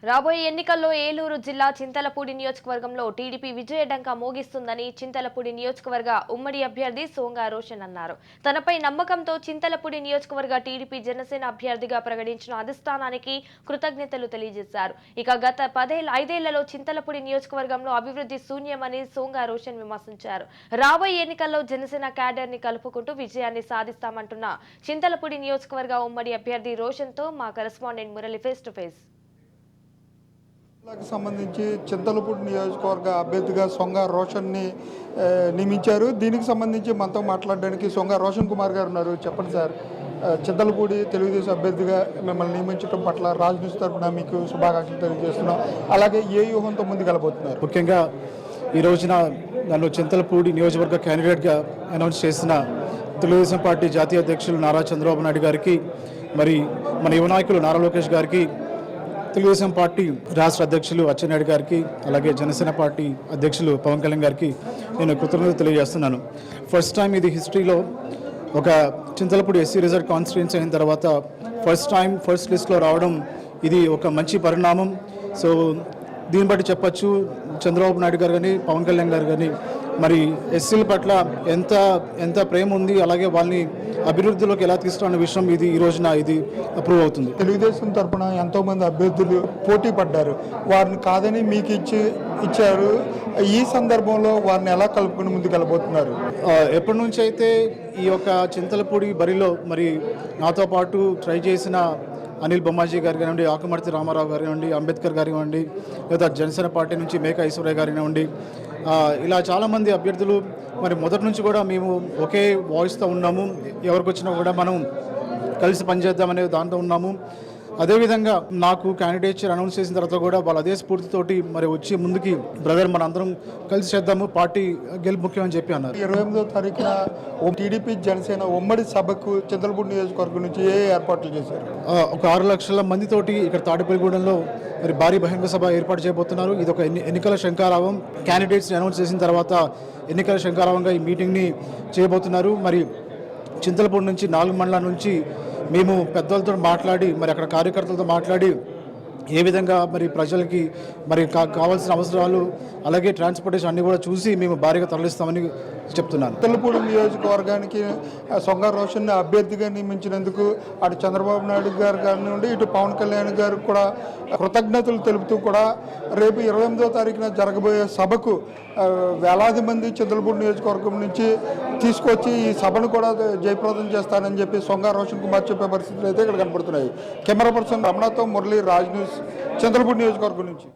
రాబోయే ఎన్నికల్లో ఏలూరు జిల్లా చింతలపూడి నియోజకవర్గంలో టీడీపీ విజయడంకా మోగిస్తుందని చింతలపూడి నియోజకవర్గ ఉమ్మడి అభ్యర్థి సోంగా రోషన్ అన్నారు. తనపై నమ్మకంతో చింతలపూడి నియోజకవర్గ టీడీపీ జనసేన అభ్యర్థిగా ప్రకటించిన అధిష్టానానికి కృతజ్ఞతలు తెలియజేశారు. ఇక గత 5 ఏళ్లలో చింతలపూడి నియోజకవర్గంలో అభివృద్ధి శూన్యమని సోంగా రోషన్ విమర్శించారు. రాబోయే ఎన్నికల్లో జనసేన క్యాడర్ ని కలుపుకుంటూ విజయాన్ని సాధిస్తామంటున్న చింతలపూడి నియోజకవర్గ ఉమ్మడి అభ్యర్థి రోషన్ తో మా correspondent Murali face to face. సంబంధించి చింతలపూడి నియోజకవర్గ అభ్యర్థిగా సొంగ రోషన్ని నియమించారు. దీనికి సంబంధించి మనతో మాట్లాడడానికి సొంగ రోషన్ కుమార్ గారు ఉన్నారు. చెప్పండి సార్, చింతలపూడి తెలుగుదేశం అభ్యర్థిగా మిమ్మల్ని నియమించడం పట్ల రాజనీతి తరఫున మీకు శుభాకాంక్షలు తెలియజేస్తున్నాం. అలాగే ఏ వ్యూహంతో ముందుకు వెళ్ళబోతున్నారు? ముఖ్యంగా ఈ రోజున నన్ను చింతలపూడి నియోజకవర్గ క్యాండిడేట్గా అనౌన్స్ చేసిన తెలుగుదేశం పార్టీ జాతీయ అధ్యక్షులు నారా చంద్రబాబు నాయుడు గారికి, మరి మన యువ నాయకులు నారా లోకేష్ గారికి, తెలుగుదేశం పార్టీ రాష్ట్ర అధ్యక్షులు అచ్చెన్నాయుడు గారికి, అలాగే జనసేన పార్టీ అధ్యక్షులు పవన్ కళ్యాణ్ గారికి నేను కృతజ్ఞతలు తెలియజేస్తున్నాను. ఫస్ట్ టైం ఇది హిస్టరీలో ఒక చింతలపూడి ఎస్సీ రిజర్వ్ కాన్స్టిట్యుయెన్సీ అయిన తర్వాత ఫస్ట్ లిస్ట్లో రావడం ఇది ఒక మంచి పరిణామం. సో దీన్ని బట్టి చెప్పచ్చు, చంద్రబాబు నాయుడు గారు కానీ పవన్ కళ్యాణ్ గారు కానీ మరి ఎస్సీల పట్ల ఎంత ప్రేమ ఉంది, అలాగే వాళ్ళని అభివృద్ధిలోకి ఎలా తీసుకున్న విషయం ఇది ఈ రోజున ఇది అప్రూవ్ అవుతుంది. తెలుగుదేశం తరఫున ఎంతోమంది అభ్యర్థులు పోటీ పడ్డారు, వారిని కాదని మీకు ఇచ్చారు. ఈ సందర్భంలో వారిని ఎలా కలుపుకుని ముందుకు వెళ్ళబోతున్నారు? ఎప్పటి నుంచి అయితే ఈ యొక్క చింతలపూడి బరిలో మరి నాతో పాటు ట్రై చేసిన అనిల్ బొమ్మాజీ గారు కానివ్వండి, ఆకుమర్తి రామారావు గారు కానివ్వండి, అంబేద్కర్ గారు కానివ్వండి, లేదా జనసేన పార్టీ నుంచి మేక ఐశ్వర్య గారు కానివ్వండి, ఇలా చాలామంది అభ్యర్థులు మరి మొదటి నుంచి కూడా మేము ఒకే వాయిస్తో ఉన్నాము. ఎవరికి వచ్చినా కూడా మనం కలిసి పనిచేద్దామనే దాంతో ఉన్నాము. అదేవిధంగా నాకు క్యాండిడేచర్ అనౌన్స్ చేసిన తర్వాత కూడా వాళ్ళు అదే స్ఫూర్తితోటి మరి వచ్చి ముందుకి బ్రదర్ మన అందరం కలిసి చేద్దాము, పార్టీ గెలుపు ముఖ్యం అని చెప్పి అన్నారు. 28వ తారీఖున టీడీపీ జనసేన ఉమ్మడి సభకు చింతలపూడి నియోజకవర్గం నుంచి ఏ ఏర్పాట్లు చేశారు? ఒక 6 లక్షల మందితోటి ఇక్కడ తాడేపల్లిగూడెంలో మరి భారీ బహిరంగ సభ ఏర్పాటు చేయబోతున్నారు. ఇది ఒక ఎన్నికల శంఖారావం. క్యాండిడేట్స్ని అనౌన్స్ చేసిన తర్వాత ఎన్నికల శంఖారావంగా ఈ మీటింగ్ని చేయబోతున్నారు. మరి చింతలపూడి నుంచి 4 మండలాల నుంచి మేము పెద్దలతో మాట్లాడి మరి అక్కడ కార్యకర్తలతో మాట్లాడి ఏ విధంగా మరి ప్రజలకి మరి కావాల్సిన అవసరాలు అలాగే ట్రాన్స్పోర్టేషన్ అన్నీ కూడా చూసి మేము భారీగా తరలిస్తామని చెప్తున్నాను. చింతలపూడి నియోజకవర్గానికి సొంగ రోషన్ని అభ్యర్థిగా నియమించినందుకు అటు చంద్రబాబు నాయుడు గారు కానివ్వండి, ఇటు పవన్ కళ్యాణ్ గారు కూడా కృతజ్ఞతలు తెలుపుతూ కూడా రేపు 28వ తారీఖున జరగబోయే సభకు వేలాది మంది చింతలపూడి నియోజకవర్గం నుంచి తీసుకొచ్చి ఈ సభను కూడా జయప్రదం చేస్తానని చెప్పి సొంగ రోషన్ కుమార్ చెప్పే పరిస్థితులు అయితే ఇక్కడ కనపడుతున్నాయి. కెమెరా పర్సన్ రమణతో మురళి, రాజ్ న్యూస్, చింతలపూడి నియోజకవర్గం నుంచి.